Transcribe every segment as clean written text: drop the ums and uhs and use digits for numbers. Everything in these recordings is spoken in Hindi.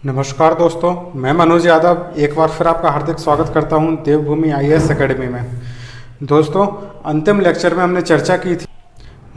नमस्कार दोस्तों, मैं मनोज यादव एक बार फिर आपका हार्दिक स्वागत करता हूं देवभूमि आईएएस एकेडमी में। दोस्तों, अंतिम लेक्चर में हमने चर्चा की थी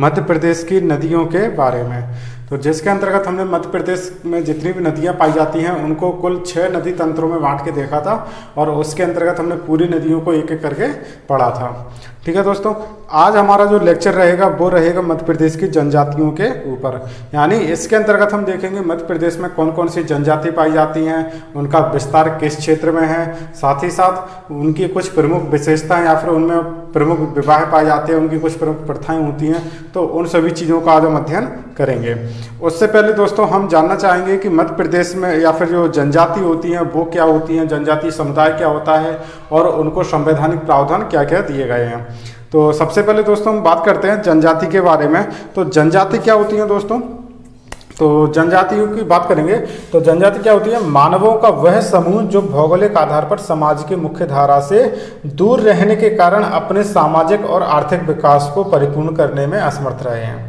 मध्य प्रदेश की नदियों के बारे में। तो जिसके अंतर्गत हमने मध्य प्रदेश में जितनी भी नदियां पाई जाती हैं उनको कुल 6 नदी तंत्रों में बांट के देखा था और उसके अंतर्गत हमने पूरी नदियों को एक एक करके पढ़ा था। ठीक है दोस्तों, आज हमारा जो लेक्चर रहेगा वो रहेगा मध्य प्रदेश की जनजातियों के ऊपर। यानी इसके अंतर्गत हम देखेंगे मध्य प्रदेश में कौन कौन सी जनजाति पाई जाती हैं, उनका विस्तार किस क्षेत्र में है, साथ ही साथ उनकी कुछ प्रमुख विशेषताएं या फिर उनमें प्रमुख विवाह पाए जाते हैं, उनकी कुछ प्रमुख प्रथाएं होती हैं। तो उन सभी चीज़ों का आज हम अध्ययन करेंगे। उससे पहले दोस्तों हम जानना चाहेंगे कि मध्य प्रदेश में या फिर जो जनजाति होती हैं वो क्या होती हैं, जनजाति समुदाय क्या होता है और उनको संवैधानिक प्रावधान क्या क्या दिए गए हैं। तो सबसे पहले दोस्तों हम बात करते हैं जनजाति के बारे में। तो जनजाति क्या होती है दोस्तों? तो जनजातियों की बात करेंगे तो जनजाति क्या होती है? मानवों का वह समूह जो भौगोलिक आधार पर समाज की मुख्य धारा से दूर रहने के कारण अपने सामाजिक और आर्थिक विकास को परिपूर्ण करने में असमर्थ रहे हैं।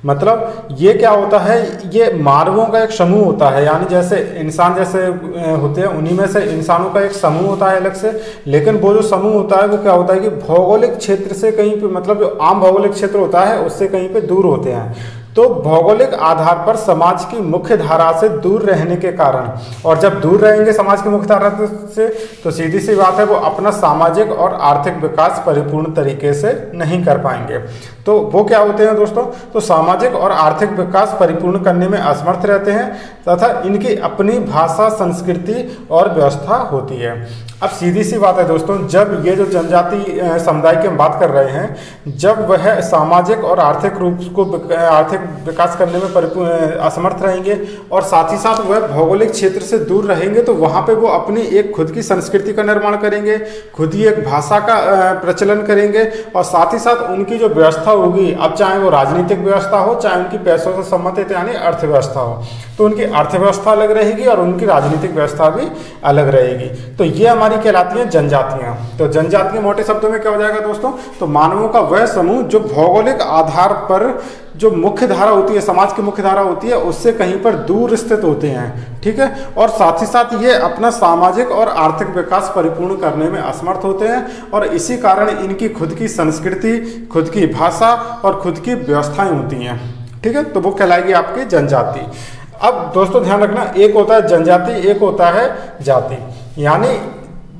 मतलब ये क्या होता है, ये मानवों का एक समूह होता है। यानी जैसे इंसान जैसे होते हैं उन्हीं में से इंसानों का एक समूह होता है अलग से, लेकिन वो जो समूह होता है वो क्या होता है कि भौगोलिक क्षेत्र से कहीं पे, मतलब जो आम भौगोलिक क्षेत्र होता है उससे कहीं पे दूर होते हैं। तो भौगोलिक आधार पर समाज की मुख्य धारा से दूर रहने के कारण, और जब दूर रहेंगे समाज की मुख्य धारा से तो सीधी सी बात है वो अपना सामाजिक और आर्थिक विकास परिपूर्ण तरीके से नहीं कर पाएंगे। तो वो क्या होते हैं दोस्तों? तो सामाजिक और आर्थिक विकास परिपूर्ण करने में असमर्थ रहते हैं तथा इनकी अपनी भाषा, संस्कृति और व्यवस्था होती है। अब सीधी सी बात है दोस्तों, जब ये जो जनजाति समुदाय की हम बात कर रहे हैं, जब वह सामाजिक और आर्थिक रूप को आर्थिक विकास करने में असमर्थ रहेंगे और साथ ही साथ वह भौगोलिक क्षेत्र से दूर रहेंगे, तो वहाँ पे वो अपनी एक खुद की संस्कृति का निर्माण करेंगे, खुद ही एक भाषा का प्रचलन करेंगे और साथ ही साथ उनकी जो व्यवस्था होगी, अब चाहे वो राजनीतिक व्यवस्था हो, चाहे उनकी पैसों से संबंधित यानी अर्थव्यवस्था हो, तो उनकी अर्थव्यवस्था अलग रहेगी और उनकी राजनीतिक व्यवस्था भी अलग रहेगी। तो ये हमारी कहलाती हैं जनजातियां। तो जनजातियां मोटे शब्दों में क्या हो जाएगा दोस्तों? तो मानवों का वह समूह जो भौगोलिक आधार पर जो मुख्य धारा होती है, समाज की मुख्य धारा होती है, उससे कहीं पर दूर स्थित होते हैं। ठीक है, और साथ ही साथ ये अपना सामाजिक और आर्थिक विकास परिपूर्ण करने में असमर्थ होते हैं और इसी कारण इनकी खुद की संस्कृति, खुद की भाषा और खुद की व्यवस्थाएं होती हैं। ठीक है, तो वो कहलाएगी आपकी जनजाति। अब दोस्तों ध्यान रखना, एक होता है जनजाति, एक होता है जाति। यानी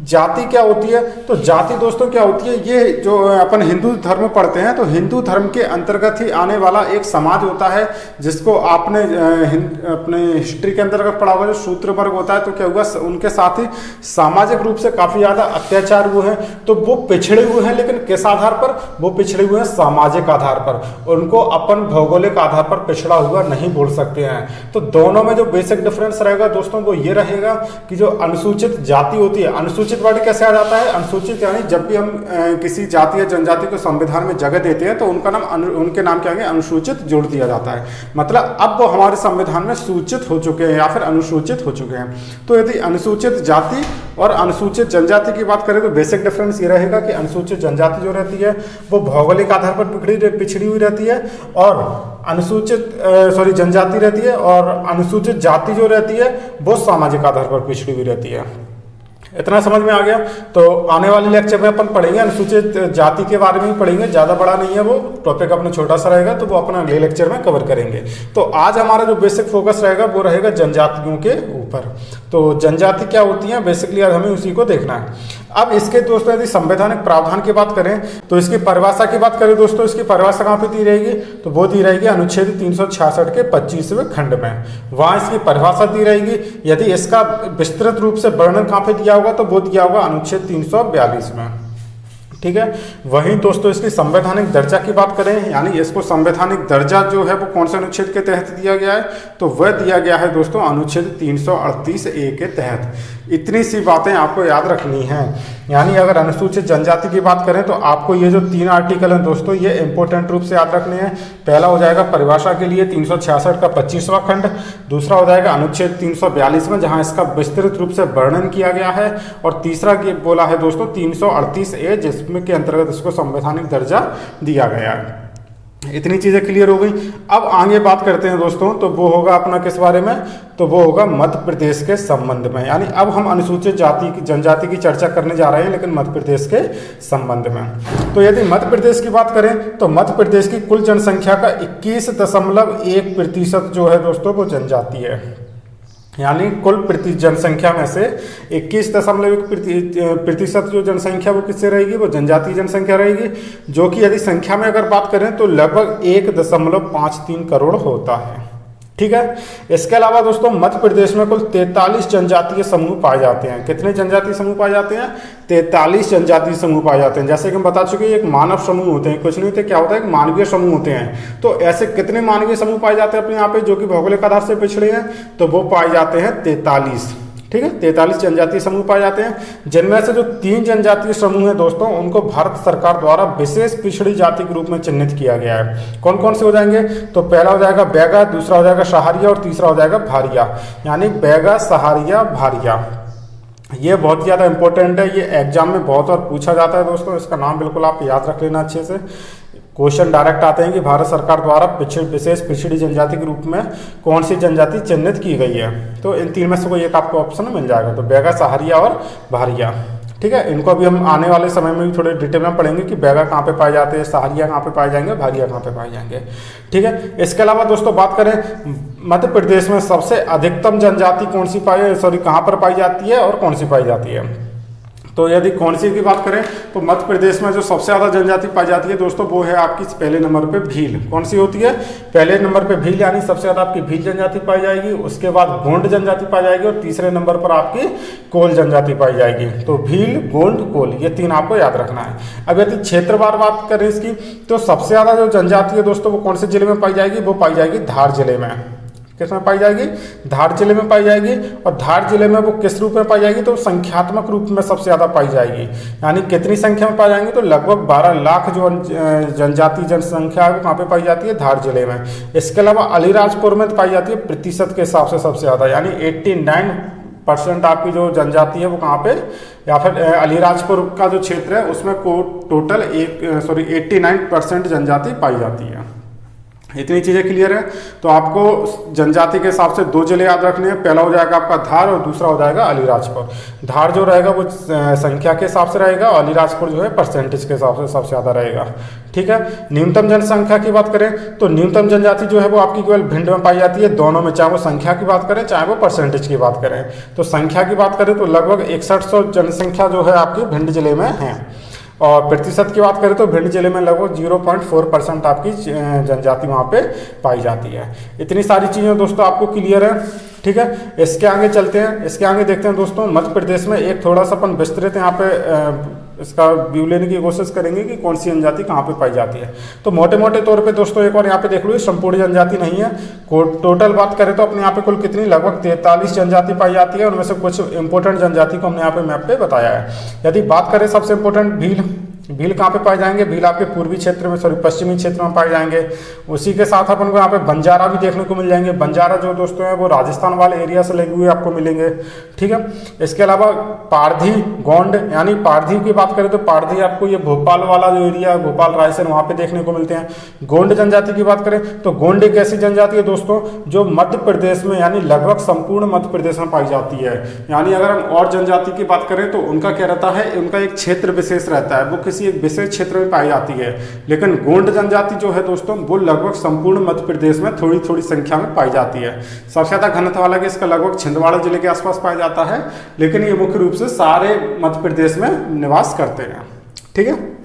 जाति क्या होती है? तो जाति दोस्तों क्या होती है? ये जो अपन हिंदू धर्म पढ़ते हैं तो हिंदू धर्म के अंतर्गत ही आने वाला एक समाज होता है, जिसको आपने अपने हिस्ट्री के अंतर्गत पढ़ा होगा, जो शूद्र वर्ग होता है। तो क्या हुआ, उनके साथ ही सामाजिक रूप से काफी ज्यादा अत्याचार हुए हैं, तो वो पिछड़े हुए हैं। लेकिन किस आधार पर वो पिछड़े हुए हैं? सामाजिक आधार पर। उनको अपन भौगोलिक आधार पर पिछड़ा हुआ नहीं बोल सकते हैं। तो दोनों में जो बेसिक डिफरेंस रहेगा दोस्तों वो ये रहेगा कि जो अनुसूचित जाति होती है, अनुसूचित वर्ड कैसे आ जाता है? अनुसूचित यानी जब भी हम किसी जाति या जनजाति को संविधान में जगह देते हैं तो उनका नाम उनके नाम क्या है? अनुसूचित जोड़ दिया जाता है। मतलब अब वो हमारे संविधान में सूचित हो चुके हैं या फिर अनुसूचित हो चुके हैं। तो यदि अनुसूचित जाति और अनुसूचित जनजाति की बात करें तो बेसिक डिफरेंस ये रहेगा कि अनुसूचित जनजाति जो रहती है वो भौगोलिक आधार पर पिछड़ी हुई रहती है और जनजाति रहती है, और अनुसूचित जाति जो रहती है वो सामाजिक आधार पर पिछड़ी हुई रहती है। इतना समझ में आ गया? तो आने वाले लेक्चर में अपन पढ़ेंगे अनुसूचित जाति के बारे में ही पढ़ेंगे, ज़्यादा बड़ा नहीं है वो टॉपिक, अपना छोटा सा रहेगा, तो वो अपना अगले लेक्चर में कवर करेंगे। तो आज हमारा जो बेसिक फोकस रहेगा वो रहेगा जनजातियों के ऊपर। तो जनजाति क्या होती है बेसिकली आज हमें उसी को देखना है। अब इसके दोस्तों यदि संवैधानिक प्रावधान की बात करें तो इसकी परिभाषा की बात करें दोस्तों, इसकी परिभाषा कहाँ पे दी रहेगी? तो वो दी रहेगी अनुच्छेद 366 के 25वें खंड में, वहाँ इसकी परिभाषा दी रहेगी। यदि इसका विस्तृत रूप से वर्णन कहाँ पे दिया होगा तो वो दिया होगा अनुच्छेद 342 में। ठीक है, वहीं दोस्तों इसकी संवैधानिक दर्जा की बात करें, यानी इसको संवैधानिक दर्जा जो है वो कौन से अनुच्छेद के तहत दिया गया है? तो वह दिया गया है दोस्तों अनुच्छेद 338A के तहत। इतनी सी बातें आपको याद रखनी हैं। यानी अगर अनुसूचित जनजाति की बात करें तो आपको ये जो 3 आर्टिकल हैं दोस्तों ये इंपॉर्टेंट रूप से याद रखने हैं। पहला हो जाएगा परिभाषा के लिए 366 का 25वां खंड, दूसरा हो जाएगा अनुच्छेद 342 में जहां इसका विस्तृत रूप से वर्णन किया गया है, और तीसरा बोला है दोस्तों 338A जिसमें के अंतर्गत इसको संवैधानिक दर्जा दिया गया है। इतनी चीज़ें क्लियर हो गई। अब आगे बात करते हैं दोस्तों, तो वो होगा अपना किस बारे में, तो वो होगा मध्य प्रदेश के संबंध में। यानी अब हम अनुसूचित जाति की जनजाति की चर्चा करने जा रहे हैं, लेकिन मध्य प्रदेश के संबंध में। तो यदि मध्य प्रदेश की बात करें तो मध्य प्रदेश की कुल जनसंख्या का 21.1% जो है दोस्तों वो जनजाति है। यानी कुल जनसंख्या में से 21.1% जो जनसंख्या वो किससे रहेगी, वो जनजातीय जनसंख्या रहेगी, जो कि यदि संख्या में अगर बात करें तो लगभग 1.53 करोड़ होता है। ठीक है। इसके अलावा दोस्तों मध्य प्रदेश में कुल 43 जनजातीय समूह पाए जाते हैं। कितने जनजातीय समूह पाए जाते हैं, 43 जनजातीय समूह पाए जाते हैं। जैसे कि हम बता चुके हैं, एक मानव समूह होते हैं, कुछ नहीं होते, क्या होता है, एक मानवीय समूह होते हैं। तो ऐसे कितने मानवीय समूह पाए जाते हैं अपने यहाँ पे जो कि भौगोलिक आधार से पिछड़े हैं, तो वो पाए जाते हैं 43। ठीक है, 43 जनजातीय समूह पाए जाते हैं, जिनमें से जो 3 जनजातीय समूह हैं दोस्तों, उनको भारत सरकार द्वारा विशेष पिछड़ी जाति के रूप में चिन्हित किया गया है। कौन कौन से हो जाएंगे, तो पहला हो जाएगा बैगा, दूसरा हो जाएगा सहारिया और तीसरा हो जाएगा भारिया। यानी बैगा, सहारिया, भारिया, ये बहुत ज़्यादा इंपॉर्टेंट है, ये एग्जाम में बहुत बार पूछा जाता है दोस्तों। इसका नाम बिल्कुल आप याद रख लेना अच्छे से। क्वेश्चन डायरेक्ट आते हैं कि भारत सरकार द्वारा विशेष पिछड़ी जनजाति के रूप में कौन सी जनजाति चिन्हित की गई है, तो इन 3 में से कोई एक आपको ऑप्शन मिल जाएगा। तो बैगा, सहारिया और भारिया। ठीक है, इनको अभी हम आने वाले समय में भी थोड़े डिटेल में पढ़ेंगे कि बैगा कहाँ पे पाए जाते हैं, सहारिया कहाँ पे पाए जाएंगे, भारिया कहाँ पे पाए जाएंगे। ठीक है। इसके अलावा दोस्तों बात करें मध्य प्रदेश में सबसे अधिकतम जनजाति कौन सी कहाँ पर पाई जाती है और कौन सी पाई जाती है, तो यदि कौन सी की बात करें तो मध्य प्रदेश में जो सबसे ज़्यादा जनजाति पाई जाती है दोस्तों वो है आपकी पहले नंबर पे भील। कौन सी होती है, पहले नंबर पे भील, यानी सबसे ज़्यादा आपकी भील जनजाति पाई जाएगी। उसके बाद गोंड जनजाति पाई जाएगी और तीसरे नंबर पर आपकी कोल जनजाति पाई जाएगी। तो भील, गोंड, कोल, ये 3 आपको याद रखना है। अब यदि क्षेत्रवार बात करें इसकी, तो सबसे ज़्यादा जो जनजाति है दोस्तों वो कौन से जिले में पाई जाएगी, वो पाई जाएगी धार जिले में। किसमें पाई जाएगी, धार जिले में पाई जाएगी। और धार जिले में वो किस रूप में पाई जाएगी, तो संख्यात्मक रूप में सबसे ज़्यादा पाई जाएगी। यानी कितनी संख्या में पाई जाएंगे, तो लगभग 12 लाख जो जनजाति जनसंख्या है वो कहाँ पे पाई जाती है, धार जिले में। इसके अलावा अलीराजपुर में पाई जाती है प्रतिशत के हिसाब से सबसे ज़्यादा, यानी 89% आपकी जो जनजाति है वो कहाँ पे, या फिर अलीराजपुर का जो क्षेत्र है उसमें टोटल 89% जनजाति पाई जाती है। इतनी चीज़ें क्लियर है। तो आपको जनजाति के हिसाब से 2 जिले याद रखने हैं, पहला हो जाएगा आपका धार और दूसरा हो जाएगा अलीराजपुर। धार जो रहेगा वो संख्या के हिसाब से रहेगा और अलीराजपुर जो है परसेंटेज के हिसाब से सबसे ज़्यादा रहेगा। ठीक है। न्यूनतम जनसंख्या की बात करें तो न्यूनतम जनजाति जो है वो आपकी केवल भिंड में पाई जाती है, दोनों में, चाहे वो संख्या की बात करें चाहे वो परसेंटेज की बात करें। तो संख्या की बात करें तो लगभग 6100 जनसंख्या जो है आपकी भिंड जिले में है, और प्रतिशत की बात करें तो भिंड जिले में लगभग 0.4% आपकी जनजाति वहाँ पे पाई जाती है। इतनी सारी चीज़ें दोस्तों आपको क्लियर है। ठीक है। इसके आगे चलते हैं, इसके आगे देखते हैं दोस्तों मध्य प्रदेश में एक थोड़ा सा अपन विस्तृत यहाँ पे इसका व्यू लेने की कोशिश करेंगे कि कौन सी जनजाति कहाँ पे पाई जाती है। तो मोटे मोटे तौर पे दोस्तों एक बार यहाँ पे देख लो, ये संपूर्ण जनजाति नहीं है। टोटल बात करें तो अपने यहाँ पे कुल कितनी, लगभग 43 जनजाति पाई जाती है। उनमें से कुछ इंपॉर्टेंट जनजाति को हमने यहाँ पे मैप पे बताया है। यदि बात करें सबसे इंपॉर्टेंट भील, भील कहाँ पे पाए जाएंगे, भील आपके पूर्वी क्षेत्र में, पश्चिमी क्षेत्र में पाए जाएंगे। उसी के साथ अपन को यहाँ पे बंजारा भी देखने को मिल जाएंगे। बंजारा जो दोस्तों है वो राजस्थान वाले एरिया से लगे हुए आपको मिलेंगे। ठीक है। इसके अलावा पारधी, गोंड, यानी पारधी की बात करें तो पारधी आपको ये भोपाल वाला जो एरिया है, भोपाल रायसेन, वहाँ पे देखने को मिलते हैं। गोंड जनजाति की बात करें तो गोंड एक ऐसी जनजाति है दोस्तों जो मध्य प्रदेश में, यानी लगभग संपूर्ण मध्य प्रदेश में पाई जाती है। यानी अगर हम और जनजाति की बात करें तो उनका क्या रहता है, उनका एक क्षेत्र विशेष रहता है, वो किसी एक विशेष क्षेत्र में पाई जाती है। लेकिन गोंड जनजाति जो है दोस्तों वो लगभग संपूर्ण मध्य प्रदेश में थोड़ी थोड़ी संख्या में पाई जाती है। सबसे ज्यादा घनत्व वाला कि इसका लगभग छिंदवाड़ा जिले के आसपास पाया जाता है, लेकिन ये मुख्य रूप से सारे मध्य प्रदेश में निवास करते हैं। ठीक है।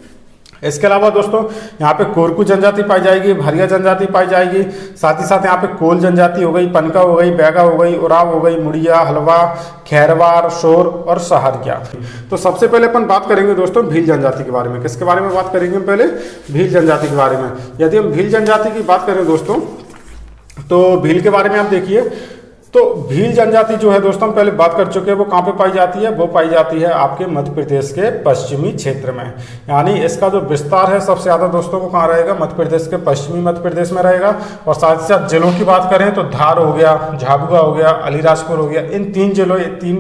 इसके अलावा दोस्तों यहाँ पे कोरकू जनजाति पाई जाएगी, भारिया जनजाति पाई जाएगी, साथ ही साथ यहाँ पे कोल जनजाति हो गई, पनका हो गई, बैगा हो गई, उराव हो गई, मुड़िया, हलवा, खैरवार, शोर और सहारिया। तो सबसे पहले अपन बात करेंगे दोस्तों भील जनजाति के बारे में। किसके बारे में बात करेंगे, पहले भील जनजाति के बारे में। यदि हम भील जनजाति की बात करें दोस्तों तो भील के बारे में आप देखिए, तो भील जनजाति जो है दोस्तों हम पहले बात कर चुके हैं, वो कहाँ पे पाई जाती है, वो पाई जाती है आपके मध्य प्रदेश के पश्चिमी क्षेत्र में। यानी इसका जो विस्तार है सबसे ज़्यादा दोस्तों को कहाँ रहेगा, मध्य प्रदेश के पश्चिमी मध्य प्रदेश में रहेगा। और साथ ही साथ जिलों की बात करें तो धार हो गया, झाबुआ हो गया, अलीराजपुर हो गया, इन 3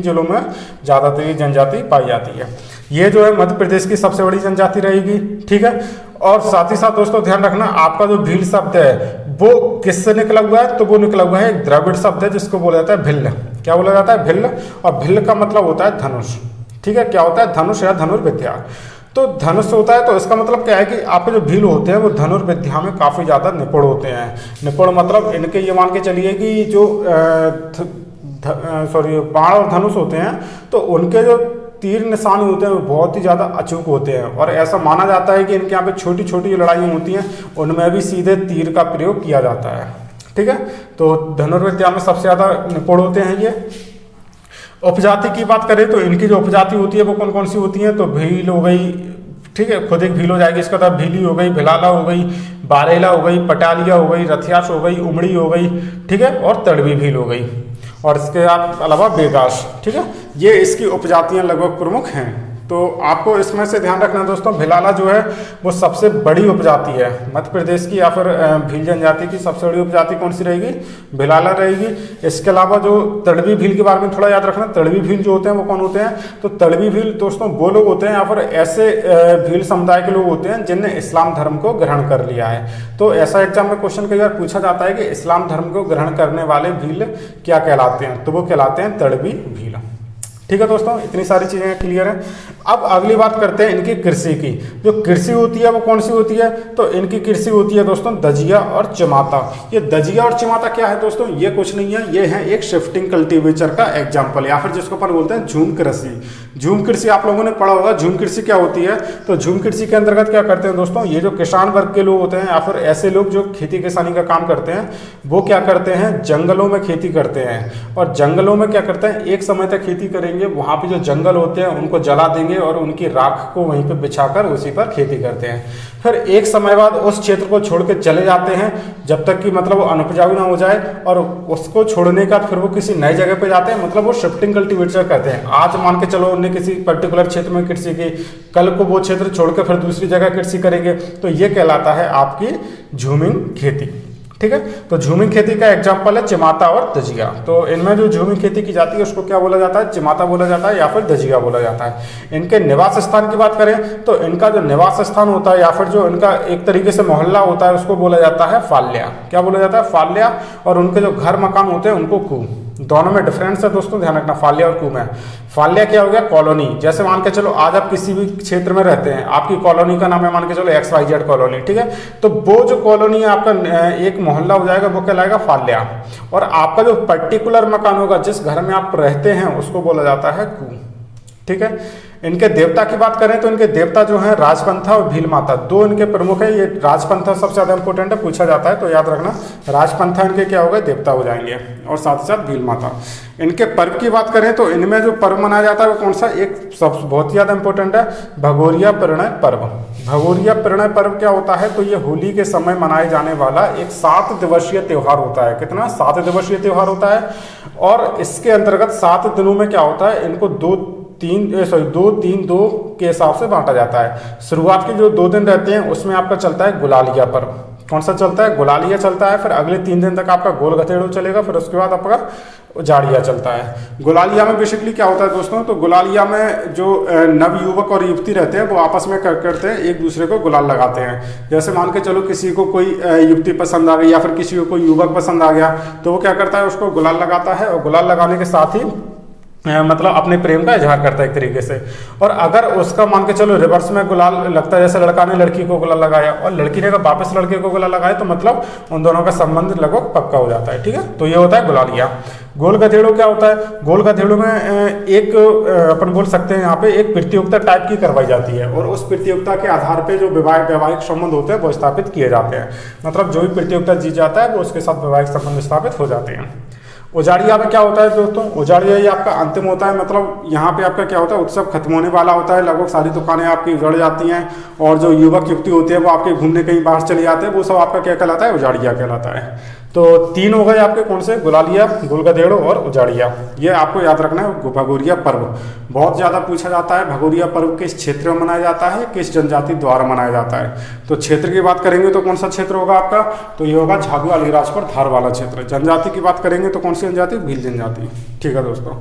जिलों में ज़्यादातर ये जनजाति पाई जाती है। ये जो है मध्य प्रदेश की सबसे बड़ी जनजाति रहेगी। ठीक है। और साथ ही साथ दोस्तों ध्यान रखना, आपका जो भील शब्द है वो किससे निकला हुआ है, तो वो निकला हुआ है एक द्रविड़ शब्द है जिसको बोला जाता है भिल्ल। क्या बोला जाता है? भिल्ल। और भिल्ल का मतलब होता है धनुष। ठीक है, क्या होता है? धनुष या धनुर्विद्या। तो धनुष होता है तो इसका मतलब क्या है कि आपके जो भील होते हैं वो धनुर्विद्या में काफ़ी ज़्यादा निपुण होते हैं। निपुण मतलब इनके ये मान के चलिए कि जो बाण और धनुष होते हैं तो उनके जो तीर निशान होते हैं वो बहुत ही ज़्यादा अचूक होते हैं। और ऐसा माना जाता है कि इनके यहाँ पे छोटी छोटी जो लड़ाइयाँ होती हैं उनमें भी सीधे तीर का प्रयोग किया जाता है। ठीक है, तो धनुर्विद्या में सबसे ज़्यादा निपुण होते हैं ये। उपजाति की बात करें तो इनकी जो उपजाति होती है वो कौन कौन सी होती है, तो भील हो गई, ठीक है, खुद एक भील हो जाएगी, इसका मतलब भीली हो गई, भिलाला हो गई, बारेला हो गई, पटालिया हो गई, रथियास हो गई, उमड़ी हो गई, ठीक है, और तड़वी भील हो गई, और इसके अलावा बेगाश। ठीक है, ये इसकी उपजातियां लगभग प्रमुख हैं। तो आपको इसमें से ध्यान रखना दोस्तों, भिलाला जो है वो सबसे बड़ी उपजाति है मध्य प्रदेश की, या फिर भील जनजाति की सबसे बड़ी उपजाति कौन सी रहेगी? भिलाला रहेगी। इसके अलावा जो तड़वी भील के बारे में थोड़ा याद रखना, तड़वी भील जो होते हैं वो कौन होते हैं? तो तड़वी भील दोस्तों वो लोग होते हैं या फिर ऐसे भील समुदाय के लोग होते हैं जिनने इस्लाम धर्म को ग्रहण कर लिया है। तो ऐसा एग्जाम में क्वेश्चन कई बार पूछा जाता है कि इस्लाम धर्म को ग्रहण करने वाले भील क्या कहलाते हैं, तो वो कहलाते हैं तड़वी भील। ठीक है दोस्तों, इतनी सारी चीज़ें क्लियर हैं। अब अगली बात करते हैं इनकी कृषि की। जो कृषि होती है वो कौन सी होती है? तो इनकी कृषि होती है दोस्तों दजिया और चिमाता। ये दजिया और चिमाता क्या है दोस्तों? ये कुछ नहीं है, ये है एक शिफ्टिंग कल्टीवेटर का एग्जाम्पल, या फिर जिसको अपन बोलते हैं झूम कृषि। झूम कृषि आप लोगों ने पढ़ा होगा। झूम कृषि क्या होती है? तो झूम कृषि के अंतर्गत क्या करते हैं दोस्तों, ये जो किसान वर्ग के लोग होते हैं या फिर ऐसे लोग जो खेती किसानी का काम करते हैं वो क्या करते हैं? जंगलों में खेती करते हैं। और जंगलों में क्या करते हैं? एक समय तक खेती करेंगे, वहाँ पे जो जंगल होते हैं उनको जला देंगे और उनकी राख को वहीं पे बिछाकर उसी पर खेती करते हैं। फिर एक समय बाद उस क्षेत्र को छोड़ के चले जाते हैं जब तक कि मतलब वो अनुपजाऊ ना हो जाए, और उसको छोड़ने का फिर वो किसी नई जगह पे जाते हैं, मतलब वो शिफ्टिंग कल्टीवेटर करते हैं। आज मान के चलो उन्होंने किसी पर्टिकुलर क्षेत्र में कृषि की, कल को वो क्षेत्र छोड़ के फिर दूसरी जगह कृषि करेंगे, तो ये कहलाता है आपकी झूमिंग खेती। ठीक है, तो झूमिंग खेती का एग्जाम्पल है चिमाता और दजिया। तो इनमें जो झूमिंग खेती की जाती है उसको क्या बोला जाता है? चिमाता बोला जाता है या फिर दजिया बोला जाता है। इनके निवास स्थान की बात करें तो इनका जो निवास स्थान होता है या फिर जो इनका एक तरीके से मोहल्ला होता है उसको बोला जाता है फाल्या। क्या बोला जाता है? फाल्या। और उनके जो घर मकान होते हैं उनको कू। दोनों में डिफरेंस है दोस्तों, ध्यान रखना फाल्या और कू में। फाल्या क्या हो गया? कॉलोनी। जैसे मान के चलो आज आप किसी भी क्षेत्र में रहते हैं, आपकी कॉलोनी का नाम है मान के चलो XYZ कॉलोनी, ठीक है, तो वो जो कॉलोनी है आपका एक मोहल्ला हो जाएगा, वो कहलाएगा फाल्या। और आपका जो पर्टिकुलर मकान होगा, जिस घर में आप रहते हैं, उसको बोला जाता है कू। ठीक है, इनके देवता की बात करें तो इनके देवता जो हैं राजपंथा और भील माता, दो इनके प्रमुख है। ये राजपंथा सबसे ज्यादा इंपॉर्टेंट है, पूछा जाता है, तो याद रखना राजपंथा इनके क्या होगा? देवता हो जाएंगे, और साथ ही साथ भील माता। इनके पर्व की बात करें तो इनमें जो पर्व मनाया जाता है वो कौन सा? एक सब बहुत ही ज्यादा इंपॉर्टेंट है, भगोरिया परिणय पर्व। भगोरिया परिणय पर्व क्या होता है? तो ये होली के समय मनाए जाने वाला एक 7 दिवसीय त्योहार होता है। कितना? 7 दिवसीय त्योहार होता है। और इसके अंतर्गत 7 दिनों में क्या होता है? इनको 2-3-2 के हिसाब से बांटा जाता है। शुरुआत के जो 2 दिन रहते हैं उसमें आपका चलता है गुलालिया पर्व। कौन सा चलता है? गुलालिया चलता है। फिर अगले 3 दिन तक आपका गोल गधेड़ो चलेगा। फिर उसके बाद आपका उजाड़िया चलता है। गुलालिया में बेसिकली क्या होता है दोस्तों? तो गुलालिया में जो नवयुवक और युवती रहते हैं वो आपस में करते हैं, एक दूसरे को गुलाल लगाते हैं। जैसे मान के चलो किसी को कोई युवती पसंद आ गई या फिर किसी को कोई युवक पसंद आ गया, तो वो क्या करता है? उसको गुलाल लगाता है, और गुलाल लगाने के साथ ही मतलब अपने प्रेम का इजहार करता है एक तरीके से। और अगर उसका मान के चलो रिवर्स में गुलाल लगता है, जैसे लड़का ने लड़की को गुलाल लगाया और लड़की ने अगर वापस लड़के को गुलाल लगाया, तो मतलब उन दोनों का संबंध लगभग पक्का हो जाता है। ठीक है, तो ये होता है गुलालिया। गोल गधेड़ो क्या होता है? गोल गधेड़ो में एक अपन बोल सकते हैं यहाँ पे एक प्रतियोगिता टाइप की करवाई जाती है, और उस प्रतियोगिता के आधार पे जो वैवाहिक संबंध होते हैं वो स्थापित किए जाते हैं। मतलब जो भी प्रतियोगिता जीत जाता है वो उसके साथ वैवाहिक संबंध स्थापित हो जाते हैं। उजाड़िया में क्या होता है दोस्तों? उजाड़िया ये आपका अंतिम होता है, मतलब यहाँ पे आपका क्या होता है? उत्सव खत्म होने वाला होता है, लगभग सारी दुकानें आपकी उजड़ जाती हैं, और जो युवक युवती होते हैं वो आपके घूमने कहीं बाहर चले जाते हैं, वो सब आपका क्या कहलाता है? उजाड़िया कहलाता है। तो 3 हो गए आपके कौन से? गुलालिया, गोल गधेड़ो और उजाड़िया। ये आपको याद रखना है। भगोरिया पर्व बहुत ज़्यादा पूछा जाता है। भगोरिया पर्व किस क्षेत्र में मनाया जाता है, किस जनजाति द्वारा मनाया जाता है? तो क्षेत्र की बात करेंगे तो कौन सा क्षेत्र होगा आपका? तो ये होगा झाबू, अलीराजपुर, धार वाला क्षेत्र। जनजाति की बात करेंगे तो कौन सी जनजाति? भील जनजाति। ठीक है दोस्तों,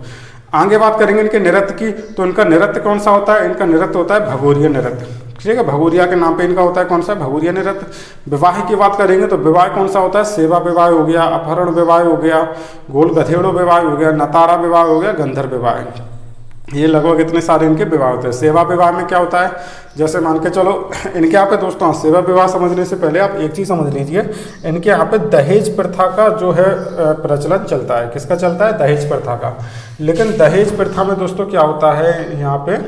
आगे बात करेंगे इनके नृत्य की। तो इनका नृत्य कौन सा होता है? इनका नृत्य होता है भगोरिया नृत्य। ठीक है। भगोरिया के नाम पे इनका होता है कौन सा, भगोरिया नृत्य। विवाह की बात करेंगे तो विवाह कौन सा होता है, सेवा विवाह हो गया, अपहरण विवाह हो गया, गोल गधेड़ो विवाह हो गया, नतारा विवाह हो गया, गंधर्व विवाह। ये लगभग इतने सारे इनके विवाह होते हैं। सेवा विवाह में क्या होता है, जैसे मान के चलो इनके यहाँ पे दोस्तों, सेवा विवाह समझने से पहले आप एक चीज़ समझ लीजिए, इनके यहाँ पे दहेज प्रथा का जो है प्रचलन चलता है। किसका चलता है, दहेज प्रथा का। लेकिन दहेज प्रथा में दोस्तों क्या होता है, यहाँ पे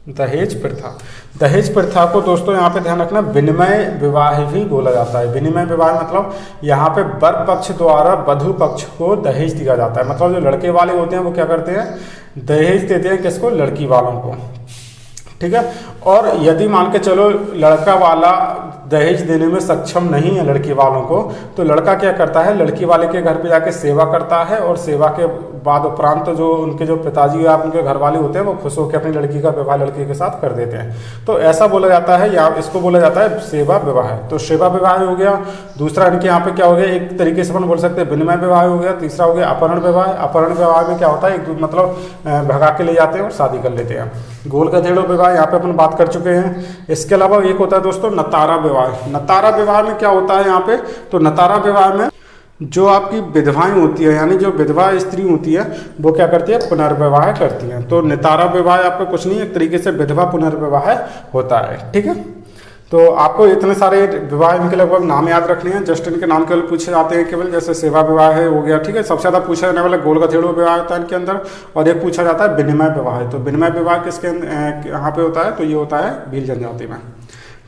दहेज प्रथा को दोस्तों यहाँ पे ध्यान रखना, विनिमय विवाह भी बोला जाता है। विनिमय विवाह मतलब यहाँ पे वर पक्ष द्वारा वधु पक्ष को दहेज दिया जाता है। मतलब जो लड़के वाले होते हैं वो क्या करते हैं, दहेज देते हैं किसको, लड़की वालों को, ठीक है। और यदि मान के चलो लड़का वाला दहेज देने में सक्षम नहीं है लड़की वालों को, तो लड़का क्या करता है, लड़की वाले के घर पे जाके सेवा करता है, और सेवा के बाद उपरांत तो जो उनके जो पिताजी या उनके घर वाले होते हैं वो खुश होकर अपनी लड़की का विवाह लड़के के साथ कर देते हैं। तो ऐसा बोला जाता है, या इसको बोला जाता है सेवा विवाह। तो सेवा विवाह हो गया। दूसरा इनके यहाँ पे क्या हो गया, एक तरीके से अपन बोल सकते हैं विनिमय विवाह हो गया। तीसरा हो गया अपहरण विवाह। अपहरण विवाह में क्या होता है, एक मतलब भगा के ले जाते हैं और शादी कर लेते हैं। गोल गधेड़ो विवाह यहाँ पे अपन बात कर चुके हैं। इसके अलावा एक होता है दोस्तों नतारा विवाह। नतारा विवाह में क्या होता है यहाँ पे, तो नतारा विवाह में जो आपकी विधवाएं होती है, यानी जो विधवा स्त्री होती है वो क्या करती है, पुनर्विवाह करती हैं। तो नितारा विवाह आपका कुछ नहीं, एक तरीके से विधवा पुनर्विवाह होता है, ठीक है। तो आपको इतने सारे विवाह इनके लगभग नाम याद रखने हैं, जस्ट इनके नाम केवल पूछे जाते हैं केवल, जैसे सेवा विवाह है हो गया, ठीक है। सबसे ज़्यादा पूछा जाने वाला गोल गधेड़ो विवाह होता है इनके अंदर, और एक पूछा जाता है विनिमय विवाह। तो विनिमय विवाह किसके यहाँ पे होता है, तो ये होता है भील जनजाति में,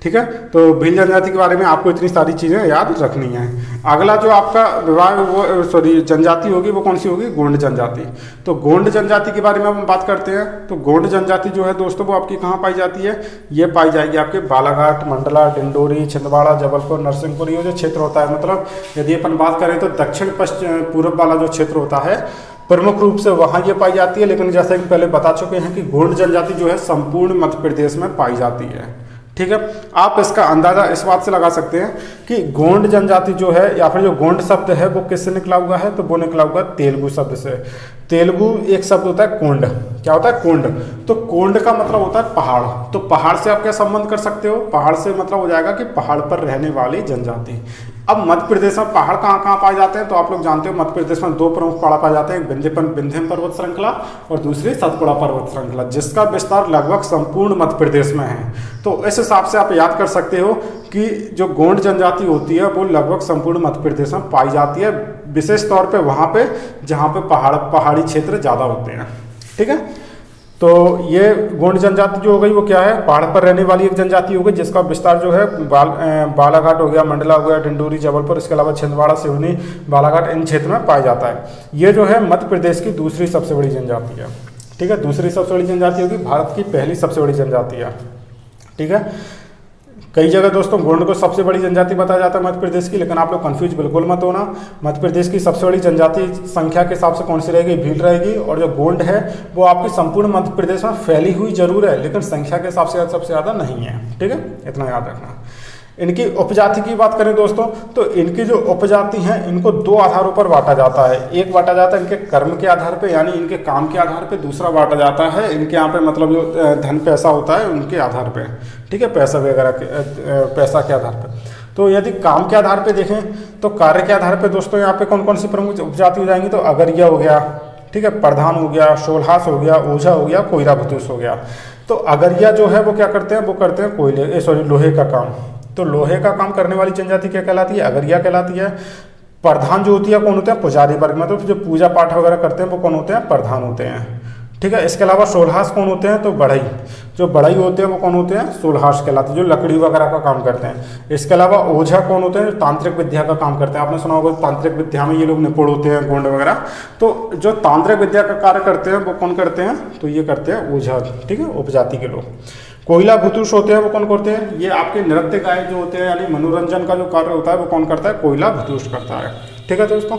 ठीक है। तो भील जनजाति के बारे में आपको इतनी सारी चीज़ें याद रखनी है। अगला जो आपका विवाह वो जनजाति होगी वो कौन सी होगी, गोंड जनजाति। तो गोंड जनजाति के बारे में हम बात करते हैं। तो गोंड जनजाति जो है दोस्तों वो आपकी कहाँ पाई जाती है, ये पाई जाएगी आपके बालाघाट, मंडला, डिंडोरी, छिंदवाड़ा, जबलपुर, नरसिंहपुर, ये जो क्षेत्र होता है, मतलब यदि अपन बात करें तो दक्षिण पश्चिम पूर्व वाला जो क्षेत्र होता है प्रमुख रूप से वहाँ ये पाई जाती है। लेकिन जैसे कि पहले बता चुके हैं कि गोंड जनजाति जो है संपूर्ण मध्य प्रदेश में पाई जाती है, ठीक है। आप इसका अंदाजा इस बात से लगा सकते हैं कि गोंड जनजाति जो है, या फिर जो गोंड शब्द है वो किससे निकला हुआ है, तो वो निकला हुआ है तेलुगु शब्द से। तेलुगु एक शब्द होता है कोंड, क्या होता है, कोंड। तो कोंड का मतलब होता है पहाड़। तो पहाड़ से आप क्या संबंध कर सकते हो, पहाड़ से मतलब हो जाएगा कि पहाड़ पर रहने वाली जनजाति। अब मध्य प्रदेश में पहाड़ कहाँ कहाँ पाए जाते हैं, तो आप लोग जानते हो मध्य प्रदेश में दो प्रमुख पहाड़ पाए जाते हैं, एक विंध्य पर्वत श्रृंखला और दूसरी सतपुड़ा पर्वत श्रृंखला, जिसका विस्तार लगभग संपूर्ण मध्य प्रदेश में है। तो इस हिसाब से आप याद कर सकते हो कि जो गोंड जनजाति होती है वो लगभग संपूर्ण मध्य प्रदेश में पाई जाती है, विशेष तौर पे वहाँ पे जहाँ पे पहाड़ी क्षेत्र ज़्यादा होते हैं, ठीक है। तो ये गोंड जनजाति जो हो गई वो क्या है, पहाड़ पर रहने वाली एक जनजाति हो गई, जिसका विस्तार जो है बालाघाट हो गया, मंडला हो गया, डिंडोरी, जबलपुर, इसके अलावा छिंदवाड़ा, सिवनी, बालाघाट, इन क्षेत्र में पाया जाता है। ये जो है मध्य प्रदेश की दूसरी सबसे बड़ी जनजाति है, ठीक है। दूसरी सबसे बड़ी जनजाति होगी, भारत की पहली सबसे बड़ी जनजाति है, ठीक है। कई जगह दोस्तों गोंड को सबसे बड़ी जनजाति बताया जाता है मध्य प्रदेश की, लेकिन आप लोग कंफ्यूज बिल्कुल मत होना। मध्य प्रदेश की सबसे बड़ी जनजाति संख्या के हिसाब से कौन सी रहेगी, भील रहेगी। और जो गोंड है वो आपकी संपूर्ण मध्य प्रदेश में फैली हुई जरूर है, लेकिन संख्या के हिसाब से सबसे ज़्यादा नहीं है, ठीक है, इतना याद रखना। इनकी उपजाति की बात करें दोस्तों, तो इनकी जो उपजाति हैं इनको दो आधारों पर बांटा जाता है। एक बांटा जाता है इनके कर्म के आधार पे, यानी इनके काम के आधार पे। दूसरा बांटा जाता है इनके यहाँ पे मतलब जो धन पैसा होता है उनके आधार पे, ठीक है, पैसा वगैरह के पैसा के आधार पे। तो यदि काम के आधार पे देखें तो कार्य के आधार पे दोस्तों यहाँ पे कौन कौन सी प्रमुख उपजाति हो जाएंगी, तो अगरिया हो गया, ठीक है, प्रधान हो गया, शोल्हास हो गया, ओझा हो गया, कोयला भतूस हो गया। तो अगरिया जो है वो क्या करते हैं, वो करते हैं लोहे का काम। तो लोहे का काम करने वाली जनजाति क्या कहलाती है, अगरिया कहलाती है। प्रधान जो होती है कौन होते हैं, पुजारी वर्ग में, तो जो पूजा पाठ वगैरह करते हैं वो कौन होते हैं, प्रधान होते हैं, ठीक है। इसके अलावा सोल्हास कौन होते हैं, तो बढ़ई, जो बढ़ई होते हैं वो कौन होते हैं, सोल्हास कहलाते हैं, जो लकड़ी वगैरह का काम करते हैं। इसके अलावा ओझा कौन होते हैं, जो तांत्रिक विद्या का काम करते हैं। आपने सुना होगा तांत्रिक विद्या में ये लोग निपुण होते हैं, गोंड वगैरह। तो जो तांत्रिक विद्या का कार्य करते हैं वो कौन करते हैं, तो ये करते हैं ओझा, ठीक है, उपजाति के लोग। कोयला भूतूष होते हैं वो कौन करते हैं, ये आपके नृत्य गायक जो होते हैं, यानी मनोरंजन का जो कार्य होता है वो कौन करता है, कोयला भूतूष करता है, ठीक है दोस्तों।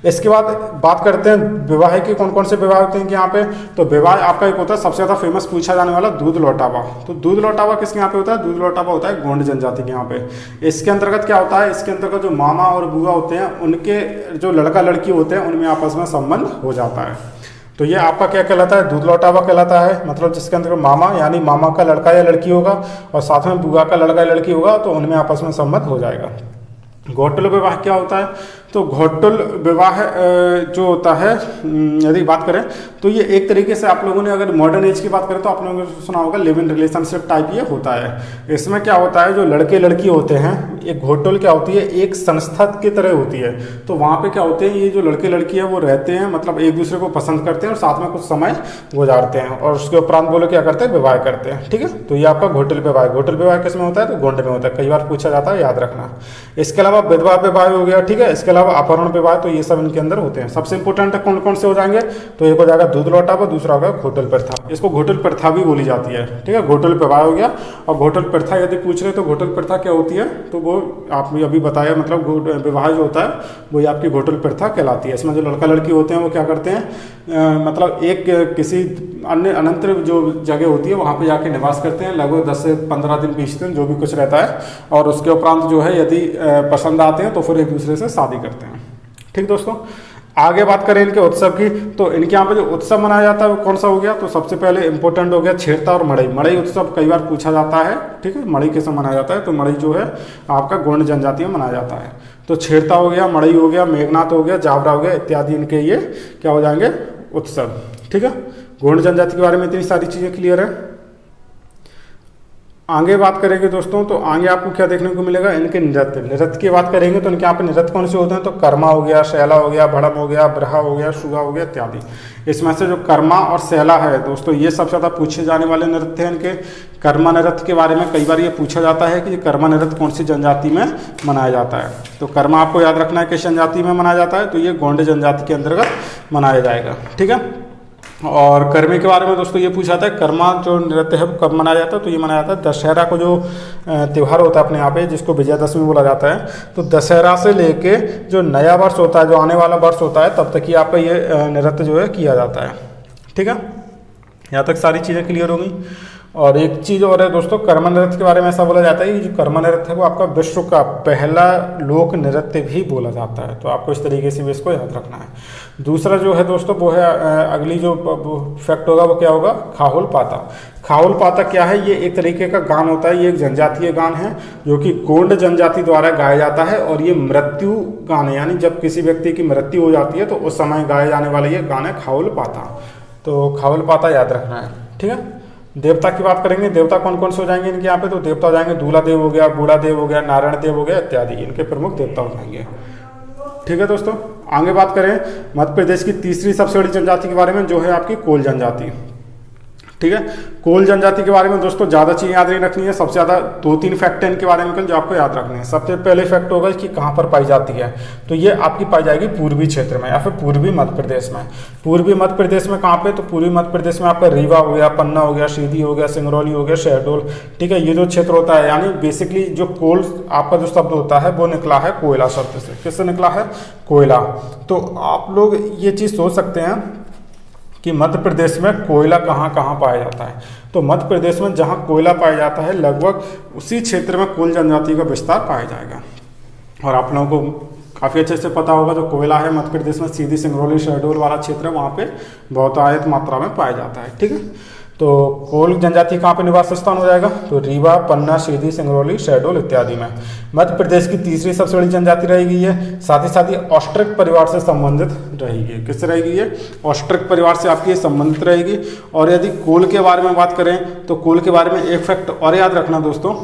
इसके बाद बात करते हैं विवाह की, कौन कौन से विवाह होते हैं कि यहाँ पे, तो विवाह आपका एक होता है सबसे ज़्यादा फेमस पूछा जाने वाला दूध लौटावा। तो दूध लौटावा किसके यहाँ पे होता है, दूध लौटावा होता है गोंड जनजाति के यहाँ पे। इसके अंतर्गत क्या होता है, इसके अंतर्गत जो मामा और बुआ होते हैं उनके जो लड़का लड़की होते हैं उनमें आपस में संबंध हो जाता है। तो ये आपका क्या कहलाता है, दूध लौटा हुआ कहलाता है। मतलब जिसके अंदर मामा यानी मामा का लड़का या लड़की होगा और साथ में बुआ का लड़का या लड़की होगा, तो उनमें आपस में संबंध हो जाएगा। घोटुल विवाह क्या होता है, तो घोटुल विवाह जो होता है, यदि बात करें तो ये एक तरीके से आप लोगों ने अगर मॉडर्न एज की बात करें तो आप लोगों ने सुना होगा लिव इन रिलेशनशिप टाइप ये होता है। इसमें क्या होता है, जो लड़के लड़की होते हैं, एक घोटुल क्या होती है, एक संस्था की तरह होती है। तो वहाँ पे क्या होते हैं, ये जो लड़के लड़की है वो रहते हैं, मतलब एक दूसरे को पसंद करते हैं और साथ में कुछ समय गुजारते हैं, और उसके उपरांत वो लोग क्या करते हैं, विवाह करते हैं। ठीक है, तो ये आपका घोटुल विवाह। घोटुल विवाह किस में होता है, तो गोंड में होता है, कई बार पूछा जाता है, याद रखना। इसके अलावा विधवा विवाह हो गया, ठीक है। इसके अलावा अपहरण विवाह, तो ये सब इनके अंदर होते हैं। सबसे इंपॉर्टेंट है कौन कौन से हो जाएंगे, तो एक हो जाएगा दूध लौटा हुआ, दूसरा होगा घोटुल प्रथा। इसको घोटुल प्रथा भी बोली जाती है। ठीक है, घोटुल विवाह हो गया। और घोटुल प्रथा यदि पूछ रहे तो घोटुल प्रथा क्या होती है, तो वो आपने अभी बताया, मतलब विवाह जो होता है वो ये आपकी घोटुल प्रथा कहलाती है। इसमें जो लड़का लड़की होते हैं वो क्या करते हैं, मतलब एक किसी अन्य अनंतर जो जगह होती है वहाँ पे जाके निवास करते हैं, लगभग 10 से 15 दिन 20 दिन जो भी कुछ रहता है, और उसके उपरांत जो है यदि पसंद आते हैं तो फिर एक दूसरे से शादी करते हैं। ठीक दोस्तों, आगे बात करें इनके उत्सव की, तो इनके यहाँ पे जो उत्सव मनाया जाता है वो कौन सा हो गया, तो सबसे पहले इंपॉर्टेंट हो गया छेरता और मड़ई। मड़ई उत्सव कई बार पूछा जाता है। ठीक है, मड़ई कैसे मनाया जाता है, तो मड़ई जो है आपका गोंड जनजाति में मनाया जाता है। तो छेरता हो गया, मड़ई हो गया, मेघनाथ हो गया, जावरा हो गया इत्यादि, इनके ये क्या हो जाएंगे, उत्सव। ठीक है, गोंड जनजाति के बारे में इतनी सारी चीज़ें क्लियर है। आगे बात करेंगे दोस्तों, तो आगे आपको क्या देखने को मिलेगा, इनके नृत्य। नृत्य की बात करेंगे तो इनके यहाँ पे नृत्य कौन से होते हैं, तो कर्मा हो गया, शैला हो गया, भड़म हो गया, ब्रहा हो गया, शुगा हो गया इत्यादि। इसमें से जो कर्मा और शैला है दोस्तों, ये सबसे ज़्यादा पूछे जाने वाले नृत्य हैं इनके। कर्मा नृत्य के बारे में कई बार ये पूछा जाता है कि ये कर्मा नृत्य कौन सी जनजाति में मनाया जाता है। तो कर्मा आपको याद रखना है किस जनजाति में मनाया जाता है, तो ये गोंड जनजाति के अंतर्गत मनाया जाएगा। ठीक है, और कर्मे के बारे में दोस्तों ये पूछा था, कर्मा जो नृत्य है वो कब मनाया जाता है, तो ये मनाया जाता है दशहरा को, जो त्यौहार होता है अपने यहाँ पे, जिसको विजयादशमी बोला जाता है। तो दशहरा से लेके जो नया वर्ष होता है, जो आने वाला वर्ष होता है, तब तक ही आपका ये नृत्य जो है किया जाता है। ठीक है, यहाँ तक सारी चीज़ें क्लियर हो गई। और एक चीज़ और है दोस्तों, कर्मा नृत्य के बारे में ऐसा बोला जाता है कि जो कर्मा नृत्य है वो आपका विश्व का पहला लोक नृत्य भी बोला जाता है। तो आपको इस तरीके से भी इसको याद रखना है। दूसरा जो है दोस्तों वो है, अगली जो फैक्ट होगा वो क्या होगा, खाहुल पाता। खाहुल पाता क्या है, ये एक तरीके का गान होता है, ये एक जनजातीय गान है जो कि गोंड जनजाति द्वारा गाया जाता है। और ये मृत्यु गान है, यानी जब किसी व्यक्ति की मृत्यु हो जाती है तो उस समय गाया जाने वाला ये गान है खाहुल पाता। तो खाहुल पाता याद रखना है। ठीक है, देवता की बात करेंगे, देवता कौन कौन से हो जाएंगे इनके यहाँ पे, तो देवता हो जाएंगे दूल्हा देव हो गया, बूढ़ा देव हो गया, नारायण देव हो गया इत्यादि, इनके प्रमुख देवता हो जाएंगे। ठीक है दोस्तों, आगे बात करें मध्य प्रदेश की तीसरी सबसे बड़ी जनजाति के बारे में, जो है आपकी कोल जनजाति। ठीक है, कोल जनजाति के बारे में दोस्तों ज़्यादा चीज़ें याद नहीं रखनी है। सबसे ज़्यादा 2-3 फैक्ट हैं इनके बारे में जो आपको याद रखने हैं। सबसे पहले फैक्ट होगा कि कहाँ पर पाई जाती है, तो ये आपकी पाई जाएगी पूर्वी क्षेत्र में या फिर पूर्वी मध्य प्रदेश में। पूर्वी मध्य प्रदेश में कहाँ पे, तो पूर्वी मध्य प्रदेश में आपका रीवा हो गया, पन्ना हो गया, सीधी हो गया, सिंगरौली हो गया, शहडोल। ठीक है, ये जो क्षेत्र होता है, यानी बेसिकली जो कोल आपका जो शब्द होता है वो निकला है कोयला शब्द से। किससे निकला है, कोयला। तो आप लोग ये चीज़ सोच सकते हैं कि मध्य प्रदेश में कोयला कहाँ कहाँ पाया जाता है। तो मध्य प्रदेश में जहाँ कोयला पाया जाता है लगभग उसी क्षेत्र में कोल जनजाति का विस्तार पाया जाएगा। और आप लोगों को काफ़ी अच्छे से पता होगा जो कोयला है मध्य प्रदेश में सीधी सिंगरौली शहडोल वाला क्षेत्र है, वहाँ पे बहुतायत मात्रा में पाया जाता है। ठीक है, तो कोल जनजाति कहाँ पे निवास स्थान हो जाएगा, तो रीवा, पन्ना, सीधी, सिंगरौली, शहडोल इत्यादि में। मध्य प्रदेश की तीसरी सबसे बड़ी जनजाति रहेगी ये। साथ ही ऑस्ट्रिक परिवार से संबंधित रहेगी। किससे रहेगी ये, ऑस्ट्रिक परिवार से आपकी ये संबंधित रहेगी। और यदि कोल के बारे में बात करें तो कोल के बारे में एक फैक्ट और याद रखना दोस्तों,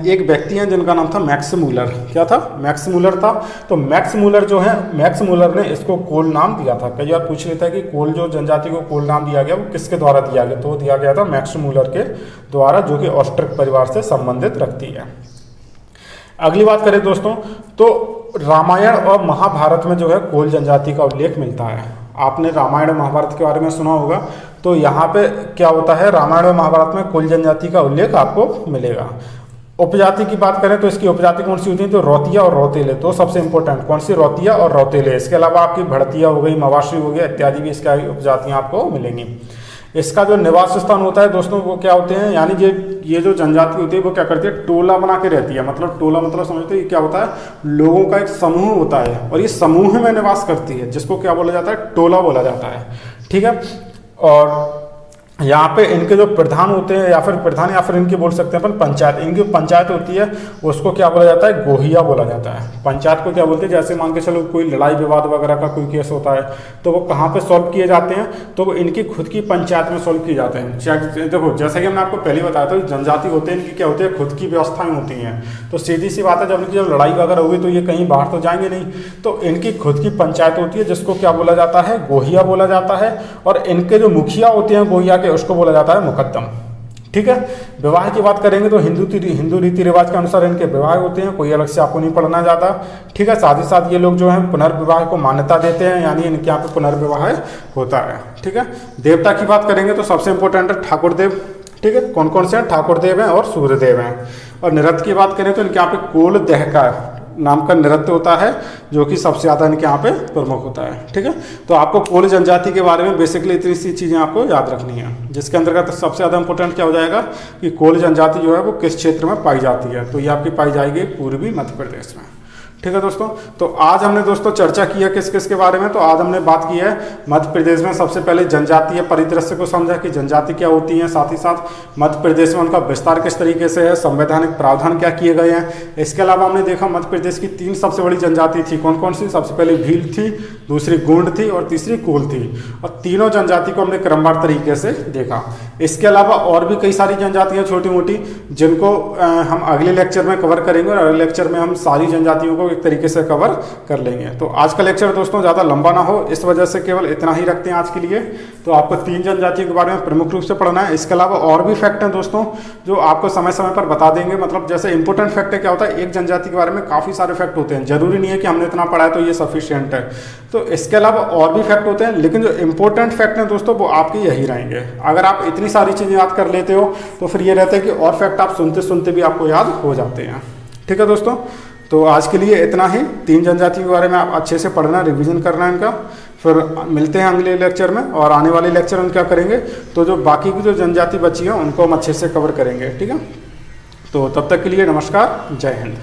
एक व्यक्ति हैं जिनका नाम था मैक्स मूलर। क्या था, मैक्स मूलर था। तो मैक्स मूलर जो है, मैक्स मूलर ने इसको कोल नाम दिया था। कई बार पूछ लेता है कि कोल जो जनजाति को कोल नाम दिया गया वो किसके द्वारा दिया गया, तो दिया गया था मैक्स मूलर के द्वारा, जो कि ऑस्ट्रिक परिवार से संबंधित रखती है। अगली बात करें दोस्तों, तो रामायण और महाभारत में जो है कोल जनजाति का उल्लेख मिलता है। आपने रामायण और महाभारत के बारे में सुना होगा। तो यहाँ पे क्या होता है, रामायण और महाभारत में कोल जनजाति का उल्लेख आपको मिलेगा। उपजाति की बात करें तो इसकी उपजाति कौन सी होती है, तो रौतिया और रौतेले। तो सबसे इंपॉर्टेंट कौन सी, रौतिया और रौतेले। इसके अलावा आपकी भड़तिया हो गई, मवाशी हो गया इत्यादि भी इसका उपजातियाँ आपको मिलेंगी। इसका जो निवास स्थान होता है दोस्तों वो क्या होते हैं, यानी ये जो जनजाति होती है वो क्या करती है, टोला बना के रहती है। मतलब टोला मतलब समझते हैं क्या होता है, लोगों का एक समूह होता है और ये समूह में निवास करती है, जिसको क्या बोला जाता है, टोला बोला जाता है। ठीक है। और यहाँ पे इनके जो प्रधान होते हैं या फिर इनकी बोल सकते हैं अपन पंचायत, इनकी पंचायत होती है उसको क्या बोला जाता है, गोहिया बोला जाता है। पंचायत को क्या बोलते हैं, जैसे मान के चलो कोई लड़ाई विवाद वगैरह का कोई केस होता है तो वो कहाँ पे सॉल्व किए जाते हैं, तो वो इनकी खुद की पंचायत में सॉल्व किए जाते हैं। देखो जैसे कि हमने आपको पहले बताया था, जनजाति होते हैं इनकी क्या होती है, खुद की व्यवस्थाएं होती हैं। तो सीधी सी बात है, जब लड़ाई वगैरह होगी तो ये कहीं बाहर तो जाएंगे नहीं, तो इनकी खुद की पंचायत होती है जिसको क्या बोला जाता है, गोहिया बोला जाता है। और इनके जो मुखिया होते हैं गोहिया के, उसको बोला जाता है मुकद्दम। ठीक है। विवाह की बात करेंगे तो हिंदू रीति रिवाज के अनुसार इनके विवाह होते हैं, कोई अलग से आपको नहीं पढ़ना ज़्यादा। ठीक है। साथ ही साथ ये लोग जो है पुनर्विवाह को मान्यता देते हैं, यानी इनके यहाँ पे पुनर्विवाह होता है। ठीक है। देवता की बात करेंगे तो सबसे इंपॉर्टेंट है ठाकुर देव। ठीक है। कौन कौन से हैं, ठाकुर देव हैं और सूर्यदेव हैं। और नृत्य की बात करें तो इनके यहाँ पे कोल दहका नाम का नृत्य होता है, जो कि सबसे ज़्यादा इनके यहाँ पे प्रमुख होता है। ठीक है। तो आपको कोल जनजाति के बारे में बेसिकली इतनी सी चीज़ें आपको याद रखनी है, जिसके अंतर्गत सबसे ज़्यादा इंपॉर्टेंट क्या हो जाएगा कि कोल जनजाति जो है वो किस क्षेत्र में पाई जाती है, तो ये आपकी पाई जाएगी पूर्वी मध्य प्रदेश में। ठीक है दोस्तों। तो आज हमने दोस्तों चर्चा की है किस किस के बारे में, तो आज हमने बात की है मध्य प्रदेश में सबसे पहले जनजातीय परिदृश्य को समझा कि जनजाति क्या होती है, साथ ही साथ मध्य प्रदेश में उनका विस्तार किस तरीके से है, संवैधानिक प्रावधान क्या किए गए हैं। इसके अलावा हमने देखा मध्य प्रदेश की 3 सबसे बड़ी जनजाति थी, कौन कौन सी, सबसे पहले भील थी, दूसरी गोंड थी और तीसरी कोल थी। और तीनों जनजाति को हमने क्रमवार तरीके से देखा। इसके अलावा और भी कई सारी जनजातियाँ छोटी मोटी, जिनको हम अगले लेक्चर में कवर करेंगे और अगले लेक्चर में हम सारी जनजातियों को एक तरीके से कवर कर लेंगे। तो आज का लेक्चर दोस्तों ज़्यादा लंबा ना हो, इस वजह से केवल इतना ही रखते हैं आज के लिए। तो आपको 3 जनजातियों के बारे में प्रमुख रूप से पढ़ना है। इसके अलावा और भी फैक्ट हैं दोस्तों जो आपको समय समय पर बता देंगे। मतलब जैसे इंपॉर्टेंट फैक्ट है, क्या होता है, एक जनजाति के बारे में काफ़ी सारे फैक्ट होते हैं, जरूरी नहीं है कि हमने इतना पढ़ा है तो ये सफिशियंट है। तो इसके अलावा और भी फैक्ट होते हैं, लेकिन जो इंपॉर्टेंट फैक्ट हैं दोस्तों वो आपके यही रहेंगे। अगर आप इतनी सारी चीज़ें याद कर लेते हो तो फिर ये रहता है कि और फैक्ट आप सुनते सुनते भी आपको याद हो जाते हैं। ठीक है दोस्तों। तो आज के लिए इतना ही। 3 जनजाति के बारे में आप अच्छे से पढ़ना, रिवीजन करना इनका। फिर मिलते हैं अगले लेक्चर में, और आने वाले लेक्चर में क्या करेंगे तो जो बाकी की जो जनजाति बची हैं उनको हम अच्छे से कवर करेंगे। ठीक है। तो तब तक के लिए नमस्कार, जय हिंद।